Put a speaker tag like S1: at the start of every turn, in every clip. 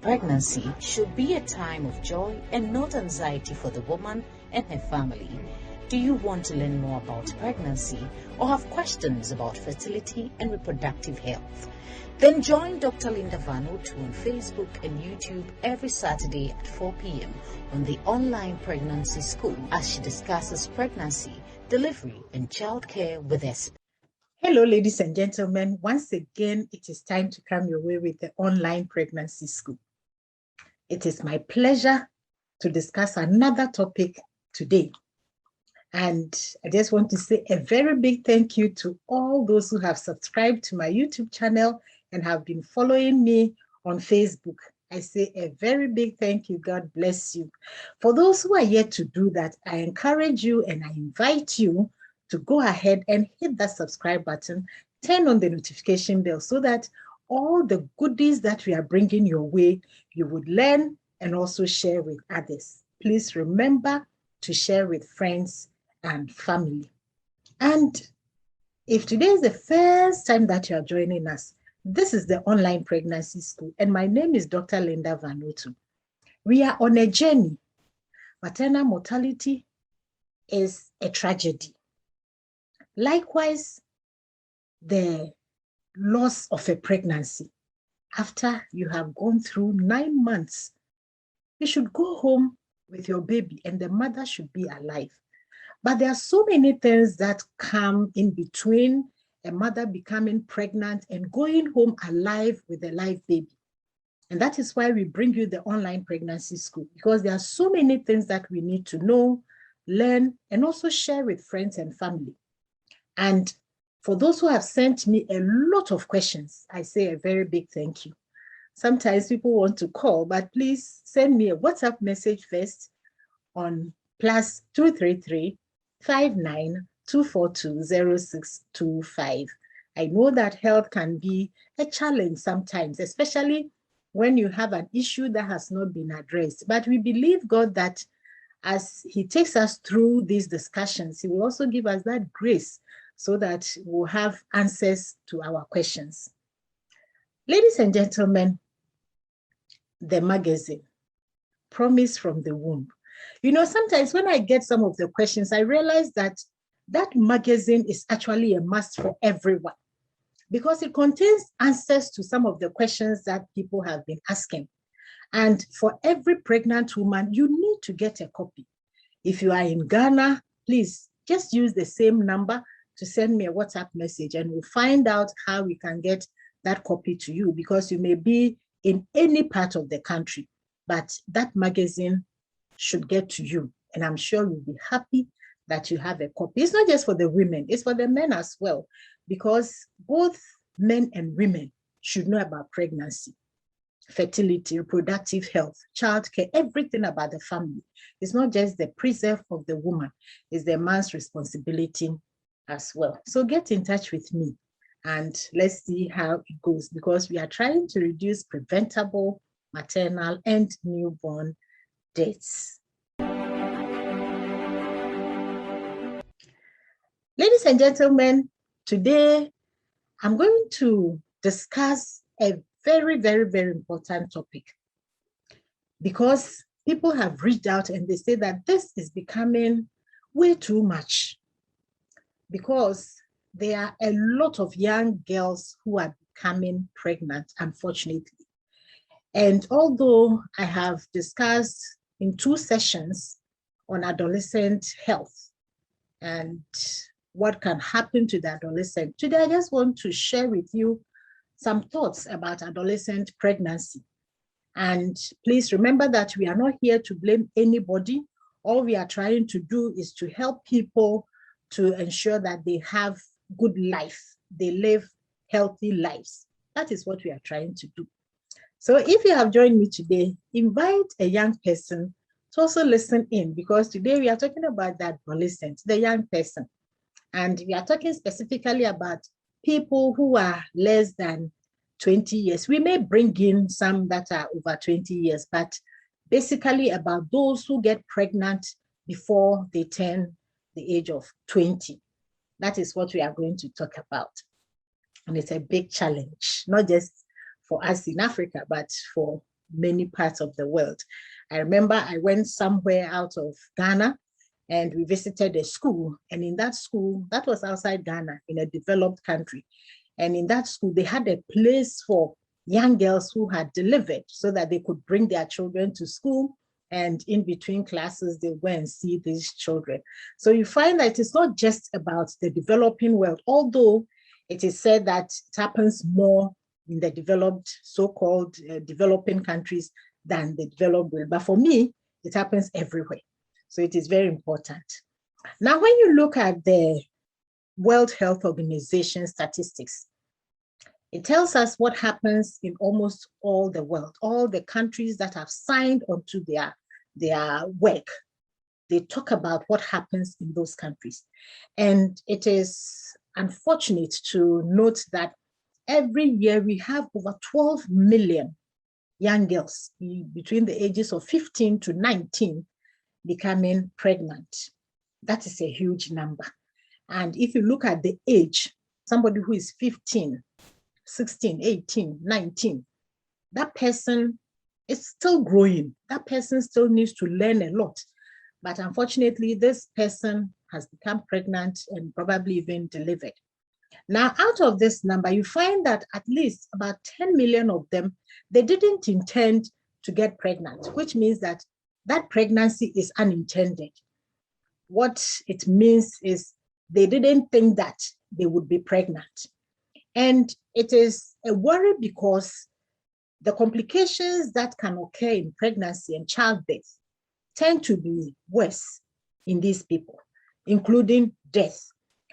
S1: Pregnancy should be a time of joy and not anxiety for the woman and her family. Do you want to learn more about pregnancy or have questions about fertility and reproductive health? Then join Dr. Linda Vanuatu on Facebook and YouTube every Saturday at 4 p.m. on the Online Pregnancy School as she discusses pregnancy, delivery, and childcare with us.
S2: Hello, ladies and gentlemen. Once again, it is time to come your way with the Online Pregnancy School. It is my pleasure to discuss another topic today. And I just want to say a very big thank you to all those who have subscribed to my YouTube channel and have been following me on Facebook. I say a very big thank you. God bless you. For those who are yet to do that, I encourage you and I invite you to go ahead and hit that subscribe button, turn on the notification bell so that all the goodies that we are bringing your way, you would learn and also share with others. Please remember to share with friends and family. And if today is the first time that you are joining us, this is the Online Pregnancy School, and my name is Dr. Linda Vanuatu. We are on a journey. Maternal mortality is a tragedy. Likewise, the loss of a pregnancy after you have gone through 9 months, you should go home with your baby and the mother should be alive. But there are so many things that come in between a mother becoming pregnant and going home alive with a live baby. And that is why we bring you the Online Pregnancy School, because there are so many things that we need to know, learn, and also share with friends and family. And for those who have sent me a lot of questions, I say a very big thank you. Sometimes people want to call, but please send me a WhatsApp message first on +233 59 242 0625. I know that health can be a challenge sometimes, especially when you have an issue that has not been addressed. But we believe God that as He takes us through these discussions, He will also give us that grace so that we'll have answers to our questions. Ladies and gentlemen, the magazine, Promise from the Womb. You know, sometimes when I get some of the questions, I realize that that magazine is actually a must for everyone because it contains answers to some of the questions that people have been asking. And for every pregnant woman, you need to get a copy. If you are in Ghana, please just use the same number to send me a WhatsApp message and we'll find out how we can get that copy to you, because you may be in any part of the country, but that magazine should get to you. And I'm sure you'll be happy that you have a copy. It's not just for the women, it's for the men as well, because both men and women should know about pregnancy, fertility, reproductive health, childcare, everything about the family. It's not just the preserve of the woman, it's the man's responsibility as well. So get in touch with me and let's see how it goes, because we are trying to reduce preventable maternal and newborn deaths. Ladies and gentlemen, today I'm going to discuss a very, very, very important topic, because people have reached out and they say that this is becoming way too much, because there are a lot of young girls who are becoming pregnant, unfortunately. And although I have discussed in 2 sessions on adolescent health and what can happen to the adolescent, today I just want to share with you some thoughts about adolescent pregnancy. And please remember that we are not here to blame anybody. All we are trying to do is to help people to ensure that they have good life, they live healthy lives. That is what we are trying to do. So if you have joined me today, invite a young person to also listen in, because today we are talking about the adolescent, the young person. And we are talking specifically about people who are less than 20 years. We may bring in some that are over 20 years, but basically about those who get pregnant before they turn the age of 20. That is what we are going to talk about. And it's a big challenge, not just for us in Africa, but for many parts of the world. I remember I went somewhere out of Ghana and we visited a school. And in that school, that was outside Ghana, in a developed country. And in that school, they had a place for young girls who had delivered so that they could bring their children to school. And in between classes, they went and see these children. So you find that it's not just about the developing world, although it is said that it happens more in the developed, so-called developing countries than the developed world. But for me, it happens everywhere. So it is very important. Now, when you look at the World Health Organization statistics, it tells us what happens in almost all the world, all the countries that have signed onto their work. They talk about what happens in those countries. And it is unfortunate to note that every year we have over 12 million young girls between the ages of 15 to 19 becoming pregnant. That is a huge number. And if you look at the age, somebody who is 15, 16, 18, 19, that person is still growing. That person still needs to learn a lot. But unfortunately, this person has become pregnant and probably even delivered. Now, out of this number, you find that at least about 10 million of them, they didn't intend to get pregnant, which means that that pregnancy is unintended. What it means is they didn't think that they would be pregnant. And it is a worry because the complications that can occur in pregnancy and childbirth tend to be worse in these people, including death.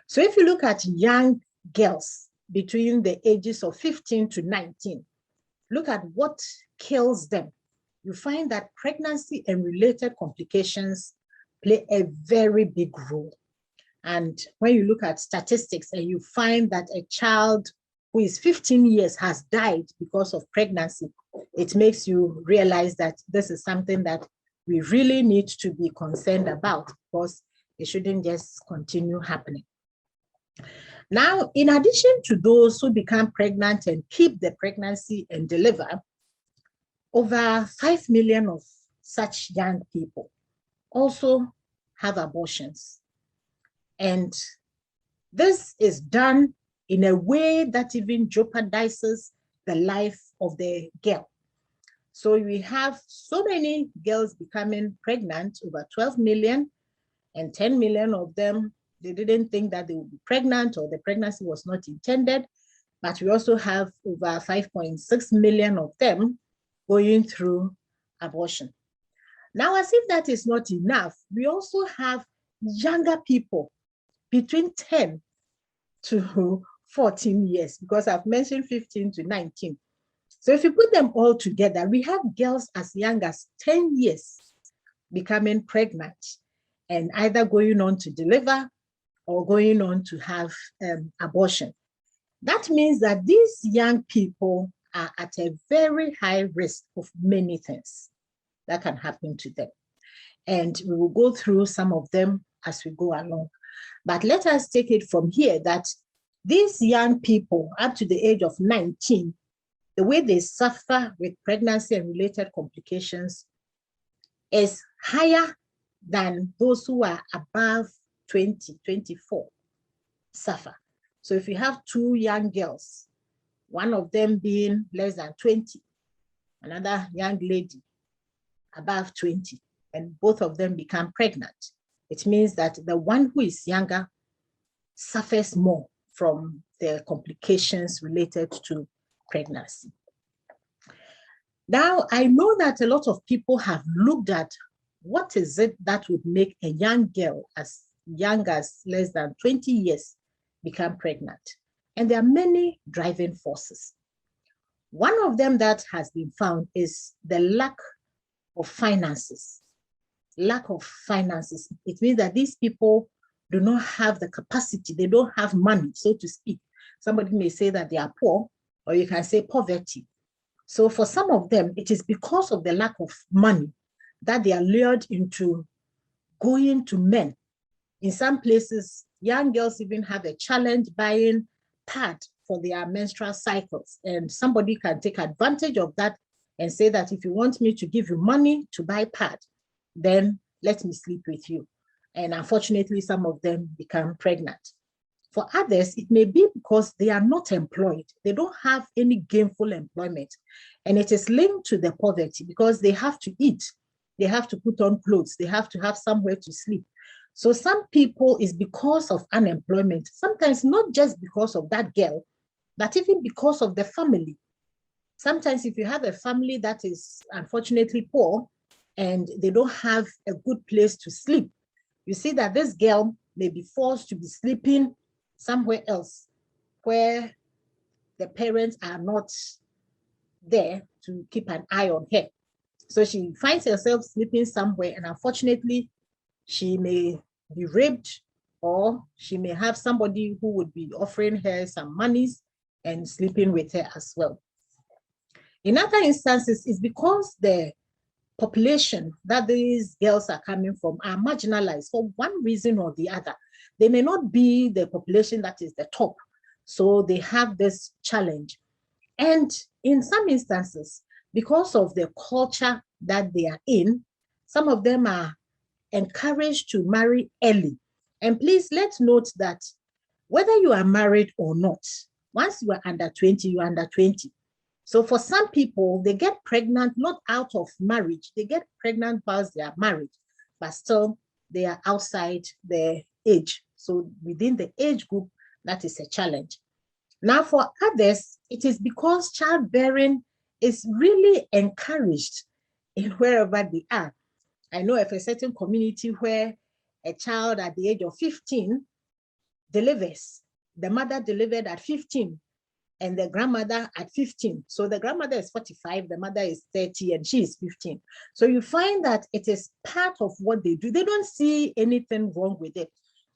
S2: So if you look at young girls between the ages of 15 to 19, look at what kills them. You find that pregnancy and related complications play a very big role. And when you look at statistics and you find that a child who is 15 years has died because of pregnancy, it makes you realize that this is something that we really need to be concerned about, because it shouldn't just continue happening. Now, in addition to those who become pregnant and keep the pregnancy and deliver, over 5 million of such young people also have abortions. And this is done in a way that even jeopardizes the life of the girl. So we have so many girls becoming pregnant, over 12 million, and 10 million of them, they didn't think that they would be pregnant or the pregnancy was not intended. But we also have over 5.6 million of them going through abortion. Now, as if that is not enough, we also have younger people between 10 to 14 years, because I've mentioned 15 to 19. So if you put them all together, we have girls as young as 10 years becoming pregnant and either going on to deliver or going on to have abortion. That means that these young people are at a very high risk of many things that can happen to them. And we will go through some of them as we go along. But let us take it from here that these young people up to the age of 19, the way they suffer with pregnancy and related complications is higher than those who are above 20, 24 suffer. So if you have two young girls, one of them being less than 20, another young lady above 20, and both of them become pregnant, it means that the one who is younger suffers more from the complications related to pregnancy. Now, I know that a lot of people have looked at what is it that would make a young girl as young as less than 20 years become pregnant. And there are many driving forces. One of them that has been found is the lack of finances. Lack of finances. It means that these people do not have the capacity, they don't have money, so to speak. Somebody may say that they are poor, or you can say poverty. So for some of them, it is because of the lack of money that they are lured into going to men. In some places, young girls even have a challenge buying pad for their menstrual cycles, and somebody can take advantage of that and say that if you want me to give you money to buy pad, then let me sleep with you. And unfortunately, some of them become pregnant. For others, it may be because they are not employed. They don't have any gainful employment. And it is linked to the poverty because they have to eat. They have to put on clothes. They have to have somewhere to sleep. So some people, is because of unemployment, sometimes not just because of that girl, but even because of the family. Sometimes if you have a family that is unfortunately poor and they don't have a good place to sleep, you see that this girl may be forced to be sleeping somewhere else where the parents are not there to keep an eye on her. So she finds herself sleeping somewhere, and unfortunately, she may be raped, or she may have somebody who would be offering her some monies and sleeping with her as well. In other instances, it's because the population that these girls are coming from are marginalized for one reason or the other. They may not be the population that is the top, so they have this challenge. And in some instances, because of the culture that they are in, some of them are encouraged to marry early. And please, let's note that whether you are married or not, once you are under 20, you are under 20. So for some people, they get pregnant not out of marriage. They get pregnant whilst they are married, but still they are outside their age. So within the age group, that is a challenge. Now for others, it is because childbearing is really encouraged in wherever they are. I know of a certain community where a child at the age of 15 delivers. The mother delivered at 15 and the grandmother at 15. So the grandmother is 45, the mother is 30, and she is 15. So you find that it is part of what they do. They don't see anything wrong with it.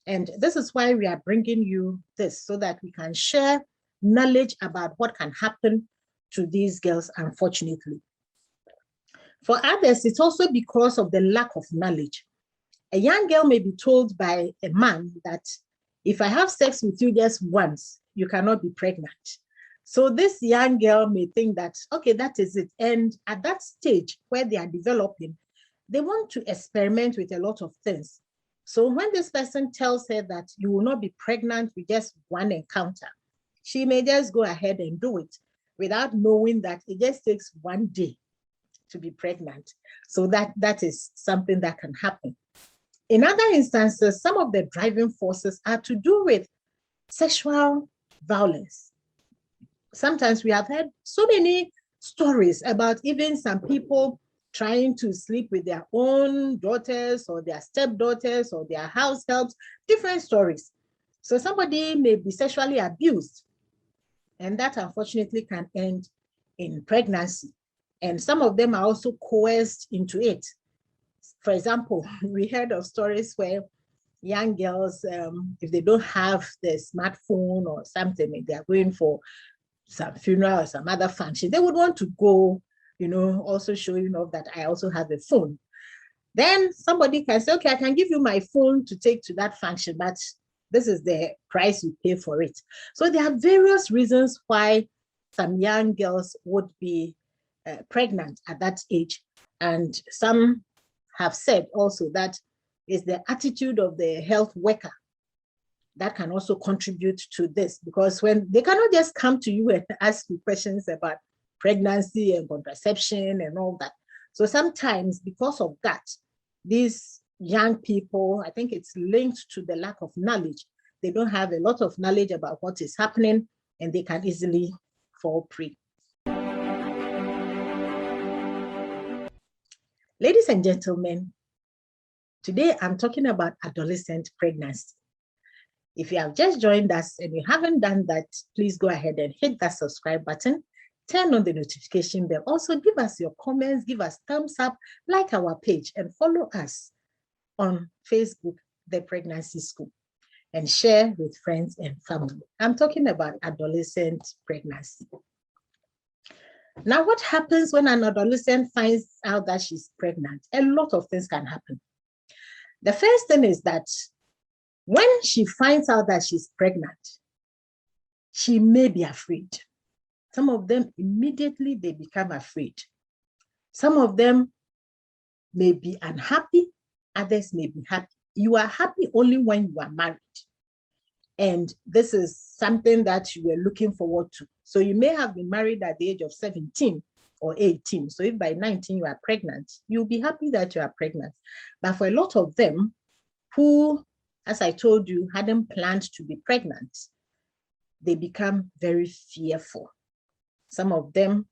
S2: And this is why we are bringing you this, so that we can share knowledge about what can happen to these girls, unfortunately. For others, it's also because of the lack of knowledge. A young girl may be told by a man that if I have sex with you just once, you cannot be pregnant. So this young girl may think that, okay, that is it. And at that stage where they are developing, they want to experiment with a lot of things. So when this person tells her that you will not be pregnant with just one encounter, she may just go ahead and do it without knowing that it just takes one day to be pregnant. So that is something that can happen. In other instances, some of the driving forces are to do with sexual violence. Sometimes we have heard so many stories about even some people trying to sleep with their own daughters or their stepdaughters or their house helps, different stories. So somebody may be sexually abused, and that unfortunately can end in pregnancy. And some of them are also coerced into it. For example, we heard of stories where young girls, if they don't have the smartphone or something, they are going for some funeral or some other function, they would want to go, also showing off that I also have a phone. Then somebody can say, okay, I can give you my phone to take to that function, but this is the price you pay for it. So there are various reasons why some young girls would be pregnant at that age. And some have said also that it's the attitude of the health worker that can also contribute to this, because when they cannot just come to you and ask you questions about pregnancy and contraception and all that. So sometimes because of that, these young people, I think it's linked to the lack of knowledge. They don't have a lot of knowledge about what is happening, and they can easily fall prey. Ladies and gentlemen, today I'm talking about adolescent pregnancy. If you have just joined us and you haven't done that, please go ahead and hit that subscribe button, turn on the notification bell. Also, give us your comments, give us thumbs up, like our page, and follow us on Facebook, The Pregnancy School, and share with friends and family. I'm talking about adolescent pregnancy. Now, what happens when an adolescent finds out that she's pregnant? A lot of things can happen. The first thing is that when she finds out that she's pregnant, she may be afraid. Some of them immediately they become afraid. Some of them may be unhappy, others may be happy. You are happy only when you are married. And this is something that you were looking forward to. So you may have been married at the age of 17 or 18. So if by 19 you are pregnant, you'll be happy that you are pregnant. But for a lot of them who, as I told you, hadn't planned to be pregnant, they become very fearful. Some of them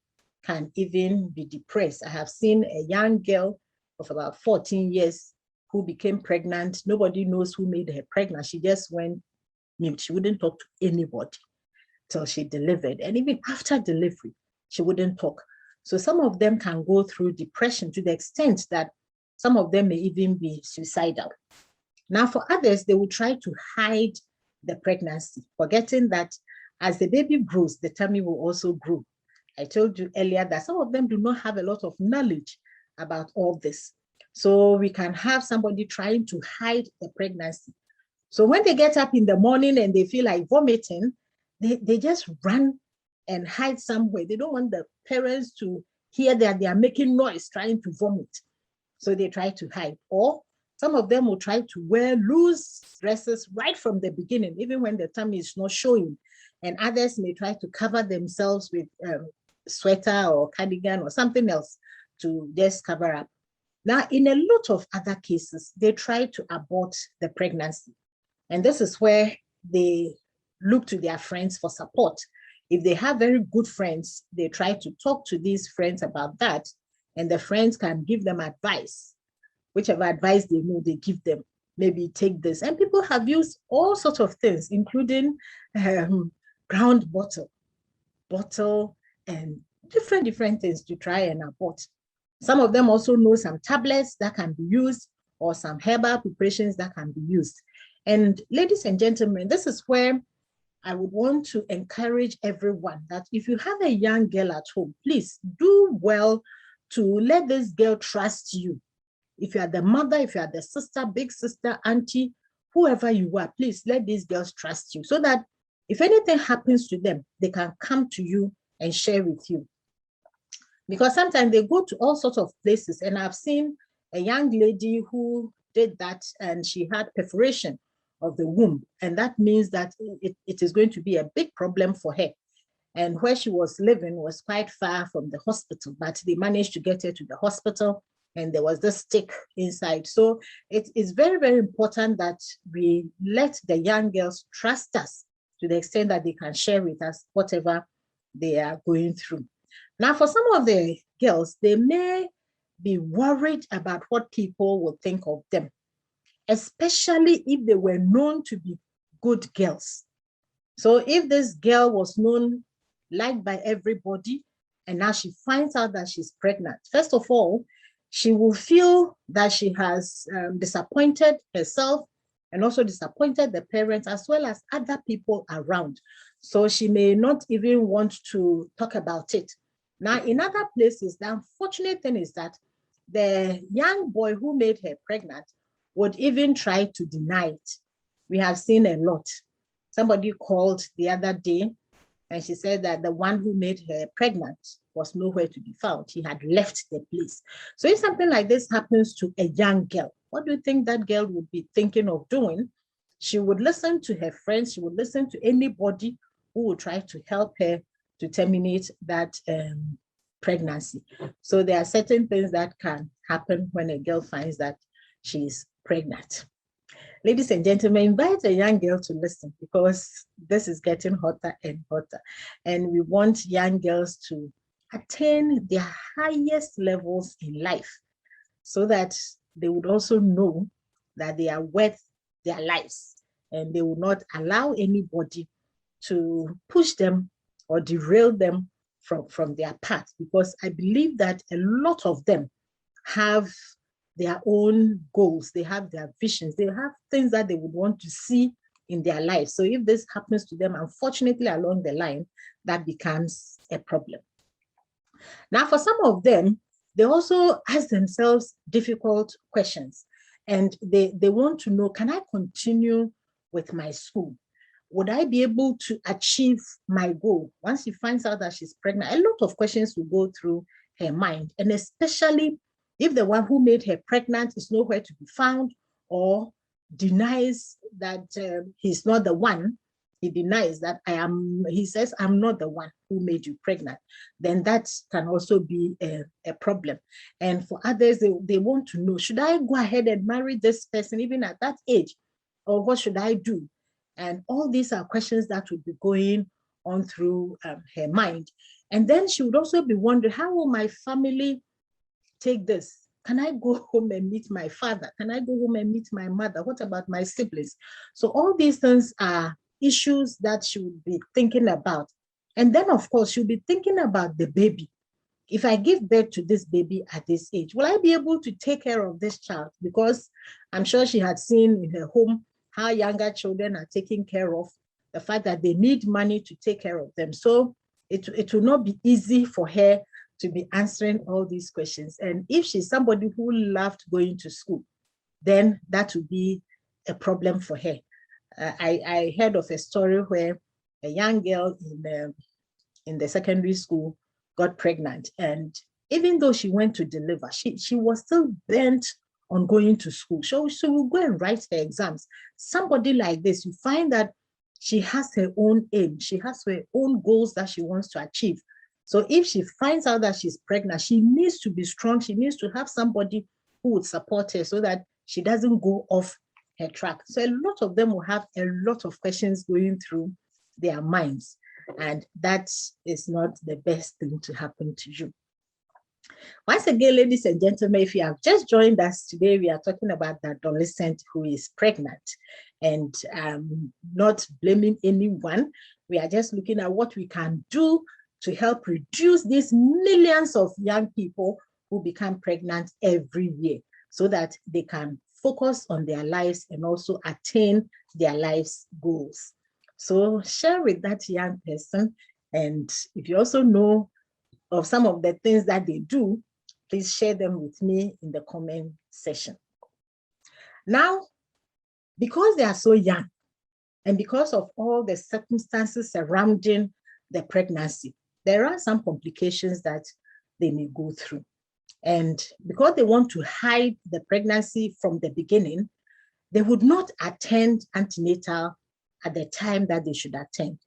S2: can even be depressed. I have seen a young girl of about 14 years who became pregnant. Nobody knows who made her pregnant. She just went mute. She wouldn't talk to anybody till she delivered. And even after delivery, she wouldn't talk. So some of them can go through depression to the extent that some of them may even be suicidal. Now, for others, they will try to hide the pregnancy, forgetting that as the baby grows, the tummy will also grow. I told you earlier that some of them do not have a lot of knowledge about all this. So we can have somebody trying to hide the pregnancy. So when they get up in the morning and they feel like vomiting, they just run and hide somewhere. They don't want the parents to hear that they are making noise trying to vomit. So they try to hide. Or some of them will try to wear loose dresses right from the beginning, even when the tummy is not showing. And others may try to cover themselves with sweater or cardigan or something else to just cover up. Now, in a lot of other cases, they try to abort the pregnancy. And this is where they look to their friends for support. If they have very good friends, they try to talk to these friends about that, and the friends can give them advice. Whichever advice they know, they give them. Maybe take this. And people have used all sorts of things, including ground bottle, and different things to try and abort. Some of them also know some tablets that can be used or some herbal preparations that can be used. And ladies and gentlemen, this is where I would want to encourage everyone that if you have a young girl at home, please do well to let this girl trust you. If you are the mother, if you are the sister, big sister, auntie, whoever you are, please let these girls trust you so that if anything happens to them, they can come to you and share with you. Because sometimes they go to all sorts of places, and I've seen a young lady who did that and she had perforation of the womb. And that means that it is going to be a big problem for her. And where she was living was quite far from the hospital, but they managed to get her to the hospital and there was this stick inside. So it is very, very important that we let the young girls trust us to the extent that they can share with us whatever they are going through. Now, for some of the girls, they may be worried about what people will think of them, especially if they were known to be good girls. So if this girl was known, liked by everybody, and now she finds out that she's pregnant, first of all, she will feel that she has disappointed herself and also disappointed the parents as well as other people around. So she may not even want to talk about it. Now, in other places, the unfortunate thing is that the young boy who made her pregnant would even try to deny it. We have seen a lot. Somebody called the other day and she said that the one who made her pregnant was nowhere to be found. He had left the place. So if something like this happens to a young girl, what do you think that girl would be thinking of doing? She would listen to her friends. She would listen to anybody who would try to help her to terminate that pregnancy. So there are certain things that can happen when a girl finds that she's pregnant. Ladies and gentlemen, invite a young girl to listen because this is getting hotter and hotter. And we want young girls to attain their highest levels in life so that they would also know that they are worth their lives and they will not allow anybody to push them or derail them from their path, because I believe that a lot of them have their own goals, they have their visions, they have things that they would want to see in their life. So if this happens to them, unfortunately, along the line, that becomes a problem. Now, for some of them, they also ask themselves difficult questions and they want to know, can I continue with my school? Would I be able to achieve my goal? Once she finds out that she's pregnant, a lot of questions will go through her mind. And especially if the one who made her pregnant is nowhere to be found or denies that he's not the one, he denies that he says, I'm not the one who made you pregnant, then that can also be a problem. And for others, they want to know, should I go ahead and marry this person even at that age? Or what should I do? And all these are questions that would be going on through her mind. And then she would also be wondering, how will my family take this? Can I go home and meet my father? Can I go home and meet my mother? What about my siblings? So all these things are issues that she would be thinking about. And then, of course, she'll be thinking about the baby. If I give birth to this baby at this age, will I be able to take care of this child? Because I'm sure she had seen in her home how younger children are taken care of, the fact that they need money to take care of them. So it will not be easy for her to be answering all these questions. And if she's somebody who loved going to school, then that would be a problem for her. I heard of a story where a young girl in the secondary school got pregnant. And even though she went to deliver, she was still bent on going to school. So she will go and write her exams. Somebody like this, you find that she has her own aim. She has her own goals that she wants to achieve. So if she finds out that she's pregnant, she needs to be strong. She needs to have somebody who would support her so that she doesn't go off her track. So a lot of them will have a lot of questions going through their minds. And that is not the best thing to happen to you. Once again, ladies and gentlemen, if you have just joined us today, we are talking about the adolescent who is pregnant, and not blaming anyone. We are just looking at what we can do to help reduce these millions of young people who become pregnant every year so that they can focus on their lives and also attain their life's goals. So share with that young person. And if you also know of some of the things that they do, please share them with me in the comment section. Now, because they are so young and because of all the circumstances surrounding the pregnancy, there are some complications that they may go through. And because they want to hide the pregnancy from the beginning, they would not attend antenatal at the time that they should attend.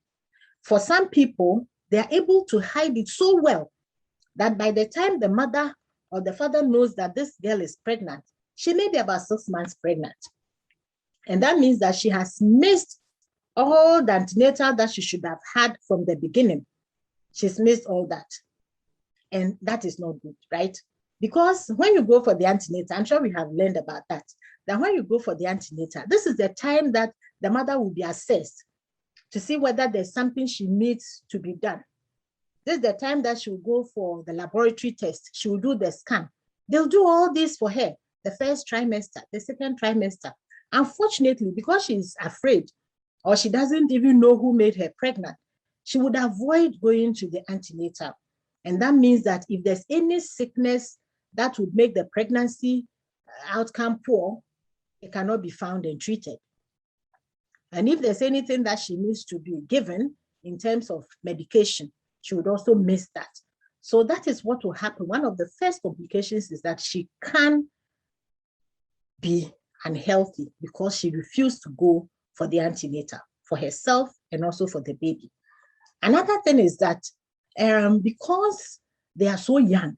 S2: For some people, they are able to hide it so well that by the time the mother or the father knows that this girl is pregnant, she may be about 6 months pregnant. And that means that she has missed all the antenatal that she should have had from the beginning. She's missed all that. And that is not good, right? Because when you go for the antenatal, I'm sure we have learned about that when you go for the antenatal, this is the time that the mother will be assessed to see whether there's something she needs to be done. This is the time that she will go for the laboratory test. She will do the scan. They'll do all this for her, the first trimester, the second trimester. Unfortunately, because she's afraid or she doesn't even know who made her pregnant, she would avoid going to the antenatal. And that means that if there's any sickness that would make the pregnancy outcome poor, it cannot be found and treated. And if there's anything that she needs to be given in terms of medication, she would also miss that. So that is what will happen. One of the first complications is that she can be unhealthy because she refused to go for the antenatal for herself and also for the baby. Another thing is that because they are so young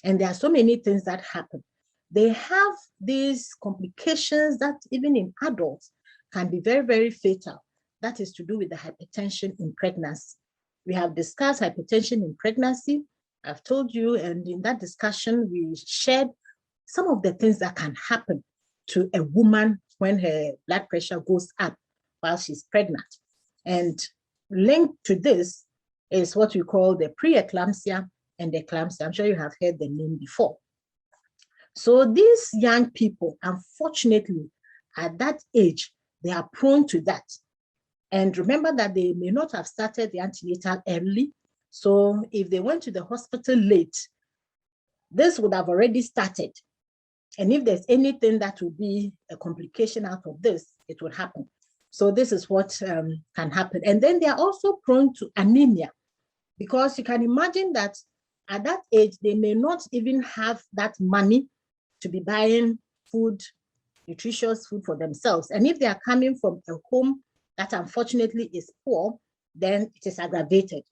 S2: and there are so many things that happen, they have these complications that even in adults can be very, very fatal. That is to do with the hypertension in pregnancy. We have discussed hypertension in pregnancy. I've told you, and in that discussion, we shared some of the things that can happen to a woman when her blood pressure goes up while she's pregnant. And linked to this is what we call the pre-eclampsia and the eclampsia. I'm sure you have heard the name before. So these young people, unfortunately, at that age, they are prone to that. And remember that they may not have started the antenatal early. So if they went to the hospital late, this would have already started. And if there's anything that would be a complication out of this, it would happen. So this is what can happen. And then they are also prone to anemia, because you can imagine that at that age, they may not even have that money to be buying food, nutritious food for themselves. And if they are coming from a home that unfortunately is poor, then it is aggravated.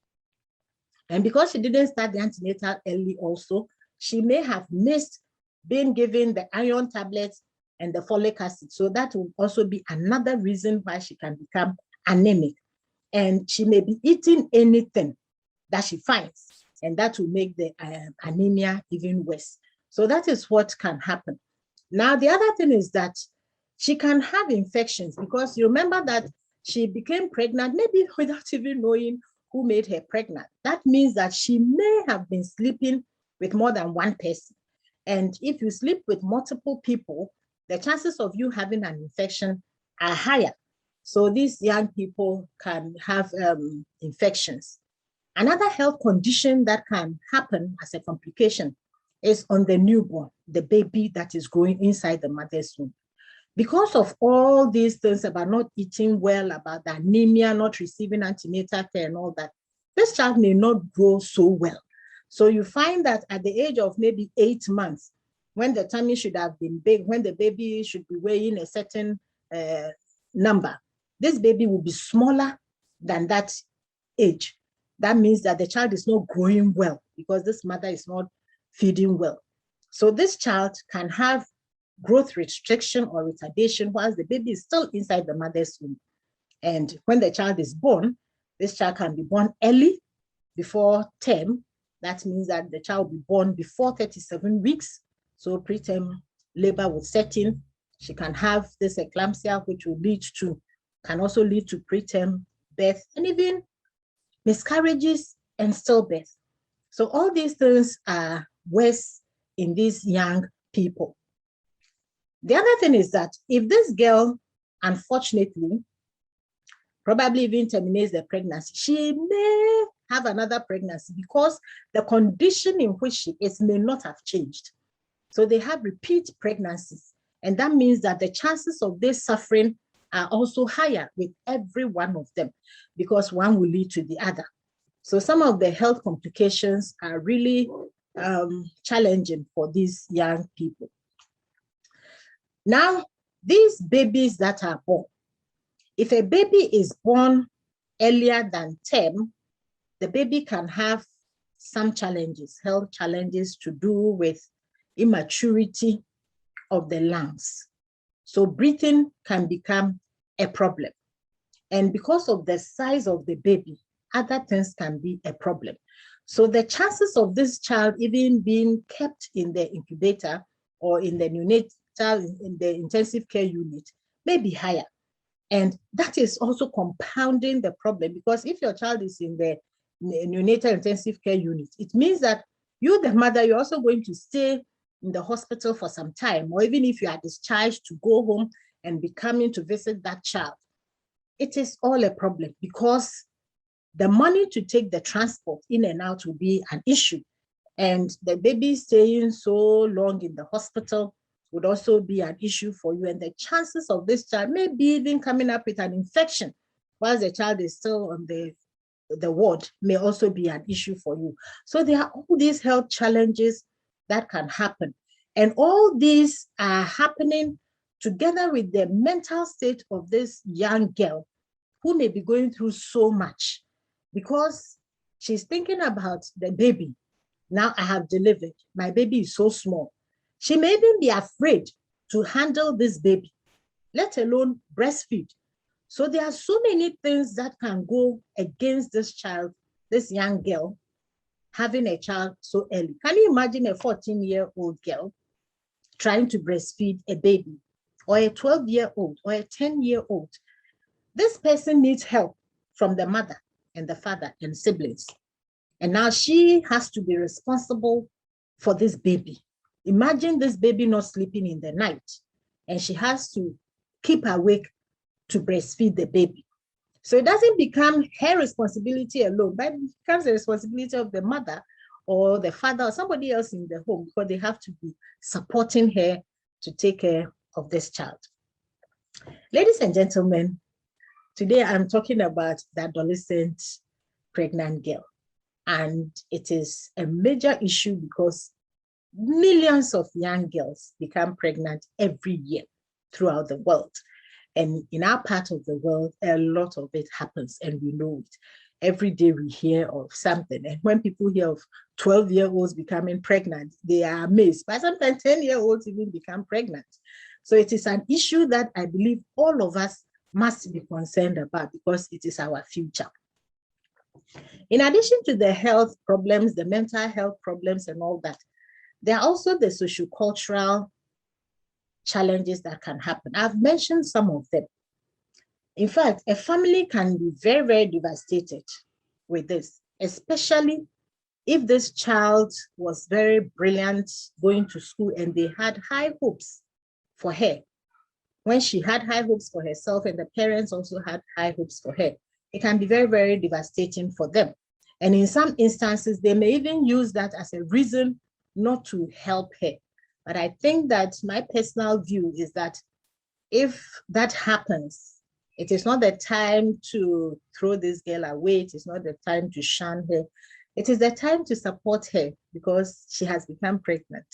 S2: And because she didn't start the antenatal early also, she may have missed being given the iron tablets and the folic acid. So that will also be another reason why she can become anemic. And she may be eating anything that she finds, and that will make the anemia even worse. So that is what can happen. Now, the other thing is that she can have infections, because you remember that she became pregnant, maybe without even knowing who made her pregnant. That means that she may have been sleeping with more than one person. And if you sleep with multiple people, the chances of you having an infection are higher. So these young people can have infections. Another health condition that can happen as a complication is on the newborn, the baby that is growing inside the mother's womb. Because of all these things about not eating well, about the anemia, not receiving antenatal care and all that, this child may not grow so well. So you find that at the age of maybe 8 months, when the tummy should have been big, when the baby should be weighing a certain number, this baby will be smaller than that age. That means that the child is not growing well because this mother is not feeding well. So this child can have growth restriction or retardation whilst the baby is still inside the mother's womb. And when the child is born, this child can be born early, before term. That means that the child will be born before 37 weeks. So preterm labor will set in. She can have this eclampsia, which will can also lead to preterm birth and even miscarriages and stillbirth. So all these things are worse in these young people. The other thing is that if this girl, unfortunately, probably even terminates the pregnancy, she may have another pregnancy because the condition in which she is may not have changed. So they have repeat pregnancies. And that means that the chances of this suffering are also higher with every one of them, because one will lead to the other. So some of the health complications are really challenging for these young people. Now, these babies that are born, if a baby is born earlier than term, the baby can have some challenges, health challenges to do with immaturity of the lungs. So breathing can become a problem. And because of the size of the baby, other things can be a problem. So the chances of this child even being kept in the incubator or in the neonatal, in the intensive care unit may be higher. And that is also compounding the problem, because if your child is in the neonatal intensive care unit, it means that you, the mother, you're also going to stay in the hospital for some time, or even if you are discharged, to go home and be coming to visit that child. It is all a problem because the money to take the transport in and out will be an issue. And the baby staying so long in the hospital would also be an issue for you. And the chances of this child maybe even coming up with an infection while the child is still on the ward may also be an issue for you. So there are all these health challenges that can happen. And all these are happening together with the mental state of this young girl who may be going through so much because she's thinking about the baby. Now I have delivered. My baby is so small. She may even be afraid to handle this baby, let alone breastfeed. So there are so many things that can go against this child, this young girl, having a child so early. Can you imagine a 14-year-old girl trying to breastfeed a baby, or a 12-year-old, or a 10-year-old? This person needs help from the mother and the father and siblings. And now she has to be responsible for this baby. Imagine this baby not sleeping in the night, and she has to keep awake to breastfeed the baby. So it doesn't become her responsibility alone, but it becomes the responsibility of the mother or the father or somebody else in the home, because they have to be supporting her to take care of this child. Ladies and gentlemen, Today, I'm talking about the adolescent pregnant girl. And it is a major issue because millions of young girls become pregnant every year throughout the world. And in our part of the world, a lot of it happens, and we know it. Every day we hear of something. And when people hear of 12-year-olds becoming pregnant, they are amazed. But sometimes 10-year-olds even become pregnant. So it is an issue that I believe all of us must be concerned about because it is our future. In addition to the health problems, the mental health problems and all that, there are also the socio-cultural challenges that can happen. I've mentioned some of them. In fact, a family can be very, very devastated with this, especially if this child was very brilliant going to school and they had high hopes for her. When she had high hopes for herself and the parents also had high hopes for her, it can be very, very devastating for them. And in some instances, they may even use that as a reason not to help her. But I think that my personal view is that if that happens, it is not the time to throw this girl away. It is not the time to shun her. It is the time to support her because she has become pregnant.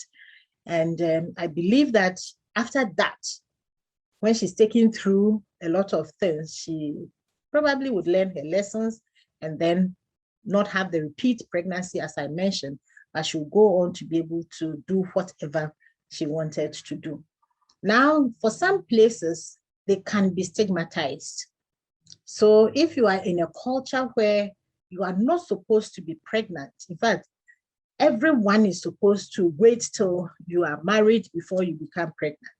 S2: And I believe that after that, when she's taken through a lot of things, she probably would learn her lessons and then not have the repeat pregnancy, as I mentioned, but she'll go on to be able to do whatever she wanted to do. Now, for some places, they can be stigmatized. So if you are in a culture where you are not supposed to be pregnant, in fact, everyone is supposed to wait till you are married before you become pregnant.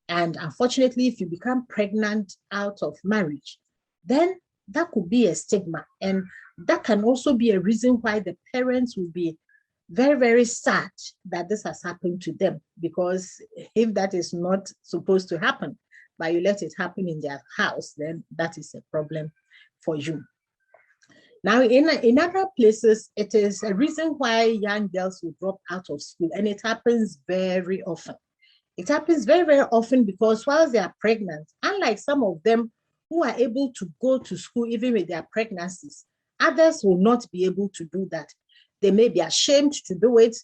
S2: And unfortunately, if you become pregnant out of marriage, then that could be a stigma. And that can also be a reason why the parents will be very, very sad that this has happened to them. Because if that is not supposed to happen, but you let it happen in their house, then that is a problem for you. Now, in other places, it is a reason why young girls will drop out of school, and it happens very often. It happens very, very often because while they are pregnant, unlike some of them who are able to go to school even with their pregnancies, others will not be able to do that. They may be ashamed to do it.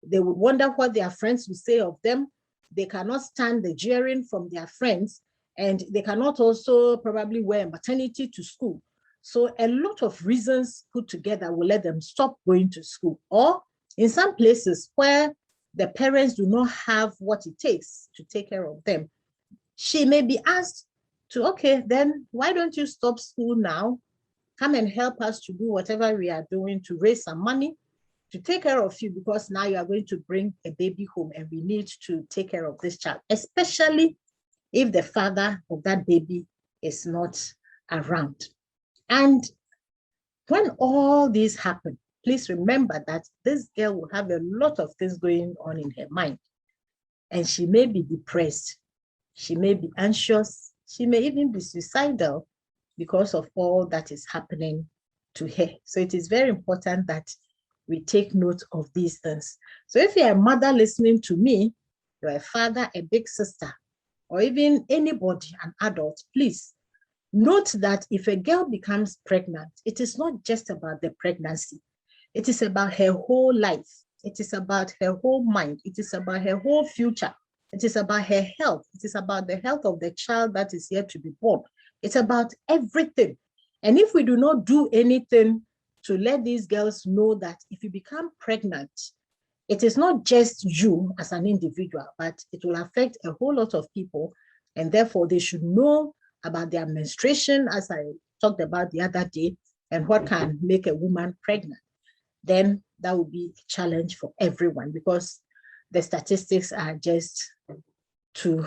S2: They would wonder what their friends will say of them. They cannot stand the jeering from their friends, and they cannot also probably wear maternity to school. So a lot of reasons put together will let them stop going to school. Or in some places where the parents do not have what it takes to take care of them, she may be asked to, okay, then why don't you stop school now? Come and help us to do whatever we are doing to raise some money to take care of you, because now you are going to bring a baby home and we need to take care of this child, especially if the father of that baby is not around. And when all these happen, please remember that this girl will have a lot of things going on in her mind. And she may be depressed. She may be anxious. She may even be suicidal because of all that is happening to her. So it is very important that we take note of these things. So if you're a mother listening to me, you're a father, a big sister, or even anybody, an adult, please note that if a girl becomes pregnant, it is not just about the pregnancy. It is about her whole life. It is about her whole mind. It is about her whole future. It is about her health. It is about the health of the child that is yet to be born. It's about everything. And if we do not do anything to let these girls know that if you become pregnant, it is not just you as an individual, but it will affect a whole lot of people. And therefore, they should know about their menstruation, as I talked about the other day, and what can make a woman pregnant. Then that will be a challenge for everyone because the statistics are just too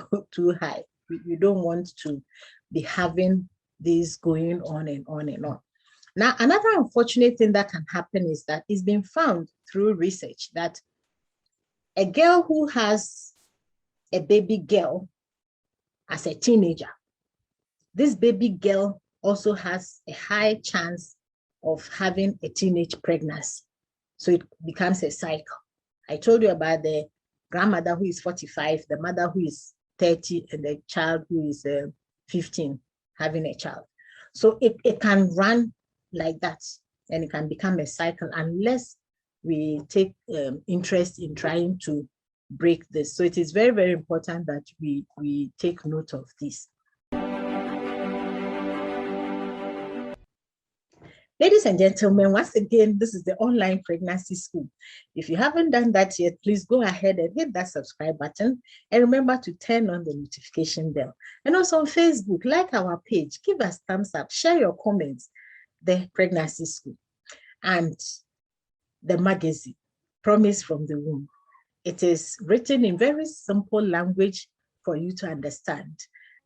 S2: high. We don't want to be having this going on and on and on. Now, another unfortunate thing that can happen is that it's been found through research that a girl who has a baby girl as a teenager, this baby girl also has a high chance of having a teenage pregnancy. So it becomes a cycle. I told you about the grandmother who is 45, the mother who is 30, and the child who is 15 having a child. So it can run like that, and it can become a cycle unless we take interest in trying to break this. So it is very, very important that we take note of this. Ladies and gentlemen, once again, this is the online pregnancy school. If you haven't done that yet, please go ahead and hit that subscribe button, and remember to turn on the notification bell. And also on Facebook, like our page, give us thumbs up, share your comments. The pregnancy school and the magazine, Promise from the Womb. It is written in very simple language for you to understand.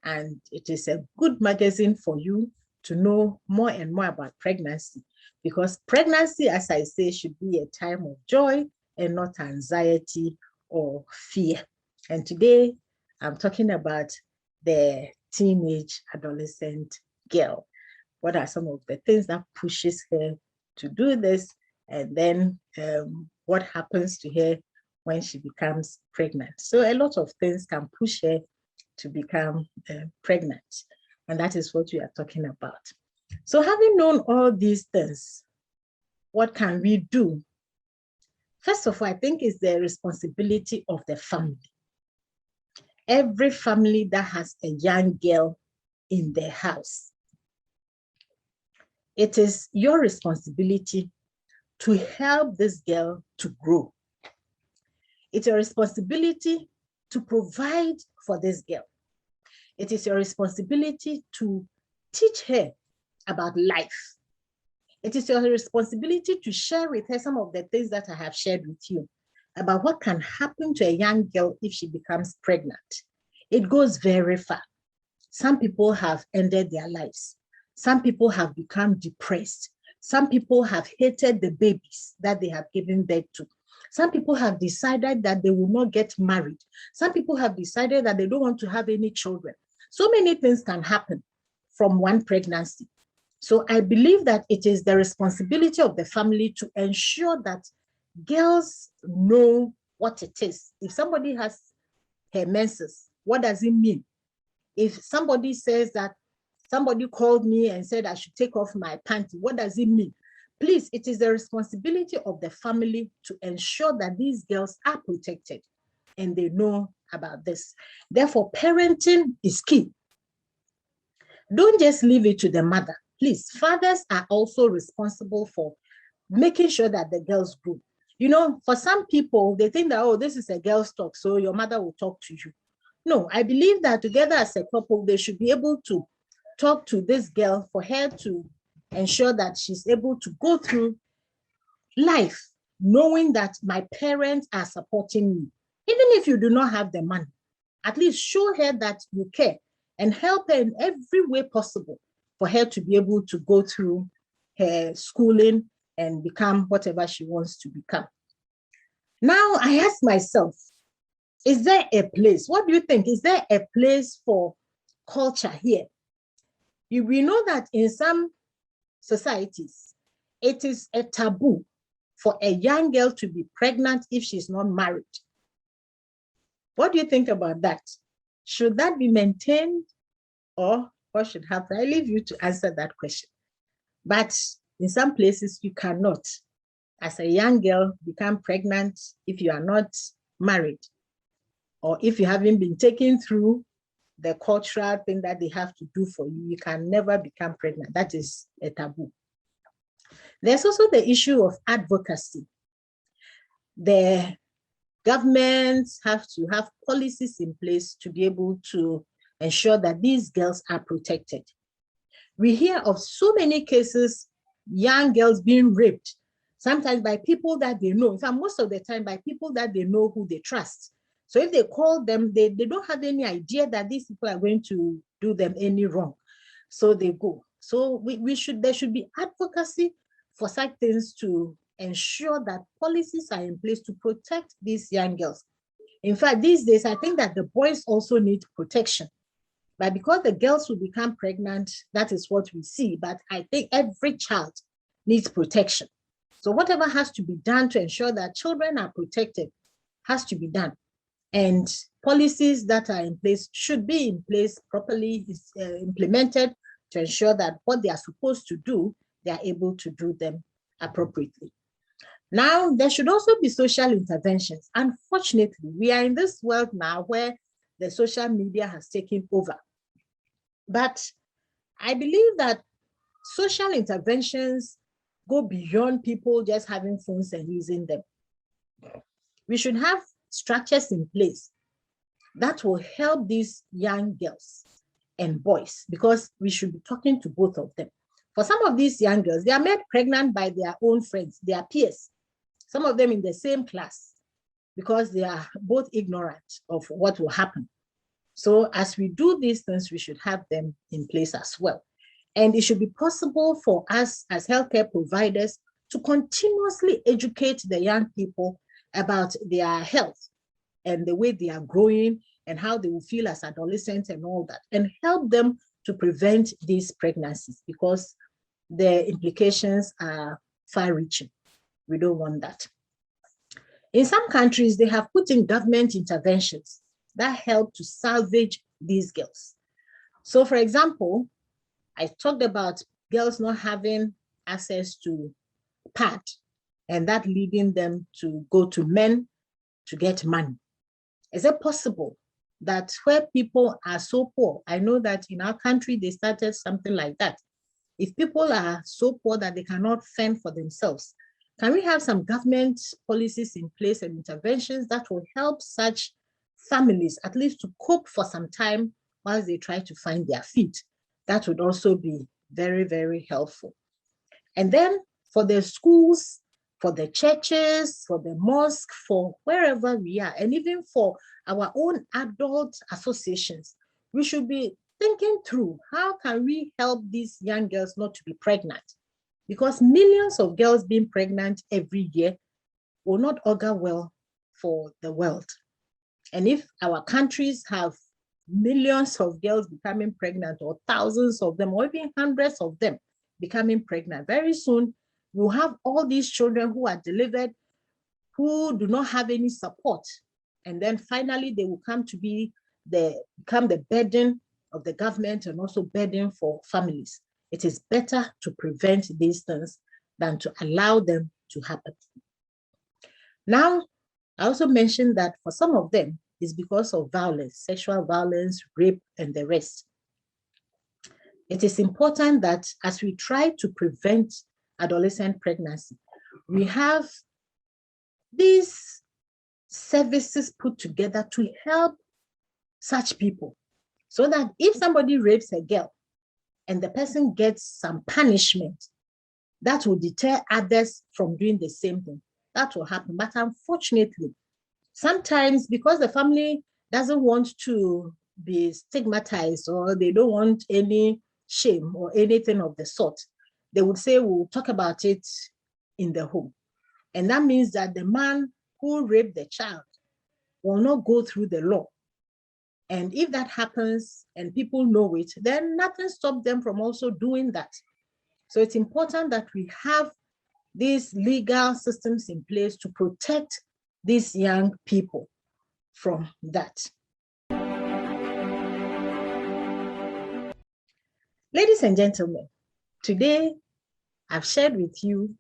S2: And it is a good magazine for you to know more and more about pregnancy, because pregnancy, as I say, should be a time of joy and not anxiety or fear. And today I'm talking about the teenage adolescent girl. What are some of the things that pushes her to do this? And then what happens to her when she becomes pregnant? So a lot of things can push her to become pregnant. And that is what we are talking about. So having known all these things, what can we do? First of all, I think it's the responsibility of the family. Every family that has a young girl in their house, it is your responsibility to help this girl to grow. It's your responsibility to provide for this girl. It is your responsibility to teach her about life. It is your responsibility to share with her some of the things that I have shared with you about what can happen to a young girl if she becomes pregnant. It goes very far. Some people have ended their lives. Some people have become depressed. Some people have hated the babies that they have given birth to. Some people have decided that they will not get married. Some people have decided that they don't want to have any children. So many things can happen from one pregnancy. So I believe that it is the responsibility of the family to ensure that girls know what it is. If somebody has her menses, what does it mean? If somebody says that somebody called me and said I should take off my panty, what does it mean? Please, it is the responsibility of the family to ensure that these girls are protected and they know about this. Therefore, parenting is key. Don't just leave it to the mother. Please, fathers are also responsible for making sure that the girls grow. You know, for some people, they think that, oh, this is a girl's talk, so your mother will talk to you. No, I believe that together as a couple, they should be able to talk to this girl for her to ensure that she's able to go through life, knowing that my parents are supporting me. Even if you do not have the money, at least show her that you care and help her in every way possible for her to be able to go through her schooling and become whatever she wants to become. Now, I ask myself, is there a place? What do you think? Is there a place for culture here? We know that in some societies, it is a taboo for a young girl to be pregnant if she's not married. What do you think about that? Should that be maintained, or what should happen? I leave you to answer that question. But in some places, you cannot, as a young girl, become pregnant if you are not married, or if you haven't been taken through the cultural thing that they have to do for you. You can never become pregnant. That is a taboo. There's also the issue of advocacy. The governments have to have policies in place to be able to ensure that these girls are protected. We hear of so many cases, young girls being raped, sometimes by people that they know. In fact, most of the time by people that they know, who they trust. So if they call them, they don't have any idea that these people are going to do them any wrong. So they go. So there should be advocacy for such things to ensure that policies are in place to protect these young girls. In fact, these days, I think that the boys also need protection. But because the girls will become pregnant, that is what we see. But I think every child needs protection. So whatever has to be done to ensure that children are protected has to be done. And policies that are in place should be in place, properly implemented, to ensure that what they are supposed to do, they are able to do them appropriately. Now, there should also be social interventions. Unfortunately, we are in this world now where the social media has taken over. But I believe that social interventions go beyond people just having phones and using them. We should have structures in place that will help these young girls and boys, because we should be talking to both of them. For some of these young girls, they are made pregnant by their own friends, their peers, some of them in the same class, because they are both ignorant of what will happen. So as we do these things, we should have them in place as well. And it should be possible for us as healthcare providers to continuously educate the young people about their health and the way they are growing and how they will feel as adolescents and all that, and help them to prevent these pregnancies, because the implications are far-reaching. We don't want that. In some countries, they have put in government interventions that help to salvage these girls. So, for example, I talked about girls not having access to pad, and that leading them to go to men to get money. Is it possible that where people are so poor, I know that in our country, they started something like that. If people are so poor that they cannot fend for themselves, can we have some government policies in place and interventions that will help such families at least to cope for some time while they try to find their feet? That would also be very, very helpful. And then for the schools, for the churches, for the mosque, for wherever we are, and even for our own adult associations, we should be thinking through how can we help these young girls not to be pregnant? Because millions of girls being pregnant every year will not augur well for the world. And if our countries have millions of girls becoming pregnant, or thousands of them, or even hundreds of them becoming pregnant, very soon we'll have all these children who are delivered who do not have any support. And then finally they will come to become the burden of the government and also burden for families. It is better to prevent these things than to allow them to happen. Now, I also mentioned that for some of them, it's because of violence, sexual violence, rape, and the rest. It is important that as we try to prevent adolescent pregnancy, we have these services put together to help such people, so that if somebody rapes a girl and the person gets some punishment, that will deter others from doing the same thing. That will happen. But unfortunately, sometimes because the family doesn't want to be stigmatized, or they don't want any shame or anything of the sort, they would say, we'll talk about it in the home. And that means that the man who raped the child will not go through the law. And if that happens and people know it, then nothing stops them from also doing that. So it's important that we have these legal systems in place to protect these young people from that. Ladies and gentlemen, today I've shared with you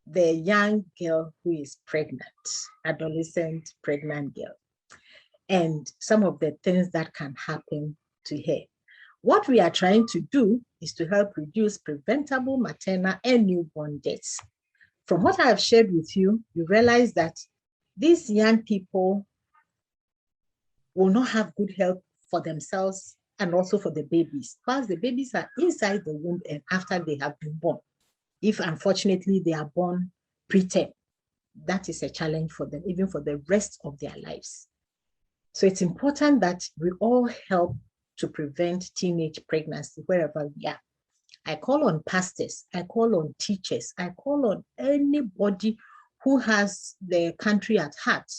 S2: the young girl who is pregnant, adolescent pregnant girl, and some of the things that can happen to her. What we are trying to do is to help reduce preventable maternal and newborn deaths. From what I have shared with you, you realize that these young people will not have good health for themselves and also for the babies, because the babies are inside the womb and after they have been born. If unfortunately they are born preterm, that is a challenge for them, even for the rest of their lives. So it's important that we all help to prevent teenage pregnancy wherever we are. I call on pastors, I call on teachers, I call on anybody who has the country at heart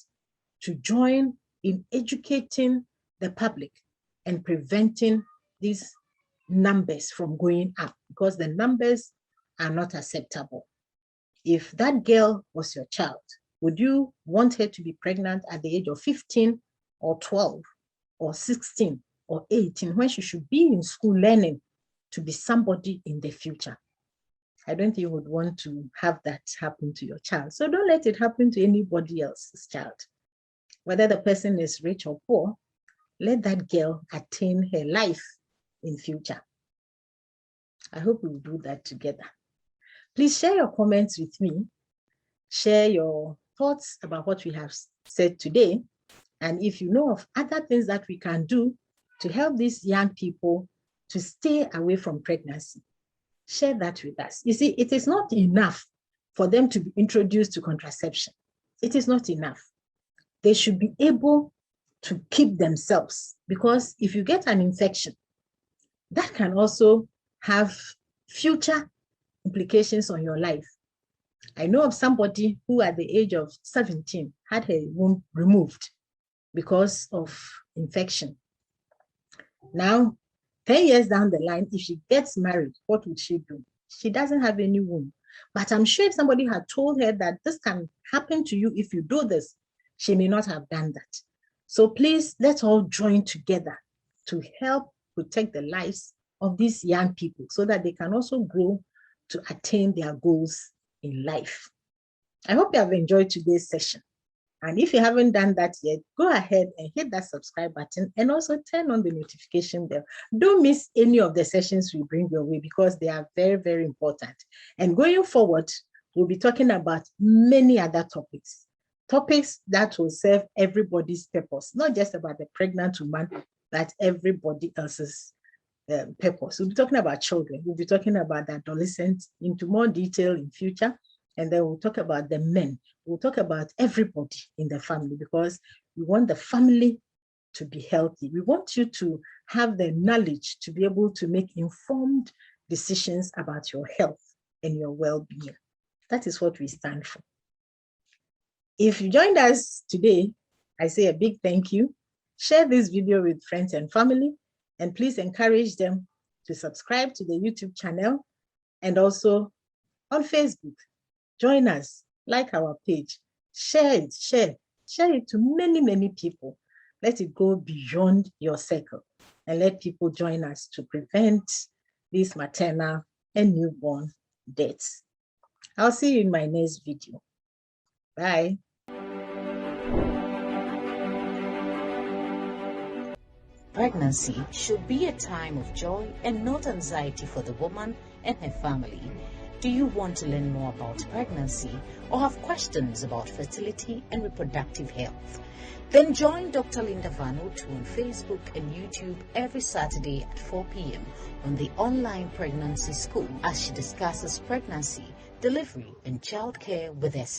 S2: to join in educating the public and preventing these numbers from going up, because the numbers are not acceptable. If that girl was your child, would you want her to be pregnant at the age of 15 or 12 or 16 or 18, when she should be in school learning to be somebody in the future. I don't think you would want to have that happen to your child. So don't let it happen to anybody else's child. Whether the person is rich or poor, let that girl attain her life in future. I hope we'll do that together. Please share your comments with me. Share your thoughts about what we have said today. And if you know of other things that we can do to help these young people to stay away from pregnancy, share that with us. You see, it is not enough for them to be introduced to contraception. It is not enough. They should be able to keep themselves, because if you get an infection, that can also have future implications on your life. I know of somebody who at the age of 17 had her womb removed because of infection. Now, 10 years down the line, if she gets married, what would she do? She doesn't have any womb. But I'm sure if somebody had told her that this can happen to you if you do this, she may not have done that. So please, let's all join together to help protect the lives of these young people so that they can also grow to attain their goals in life. I hope you have enjoyed today's session. And if you haven't done that yet, go ahead and hit that subscribe button and also turn on the notification bell. Don't miss any of the sessions we bring your way, because they are very, very important. And going forward, we'll be talking about many other topics that will serve everybody's purpose, not just about the pregnant woman, but everybody else's purpose. We'll be talking about children. We'll be talking about the adolescents into more detail in future. And then we'll talk about the men. We'll talk about everybody in the family, because we want the family to be healthy. We want you to have the knowledge to be able to make informed decisions about your health and your well-being. That is what we stand for. If you joined us today, I say a big thank you. Share this video with friends and family, and please encourage them to subscribe to the YouTube channel and also on Facebook. Join us, like our page, share it to many, many people. Let it go beyond your circle, and let people join us to prevent these maternal and newborn deaths. I'll see you in my next video. Bye.
S1: Pregnancy should be a time of joy and not anxiety for the woman and her family. Do you want to learn more about pregnancy or have questions about fertility and reproductive health? Then join Dr. Linda Vanuatu on Facebook and YouTube every Saturday at 4 p.m. on the online pregnancy school as she discusses pregnancy, delivery, and childcare with us.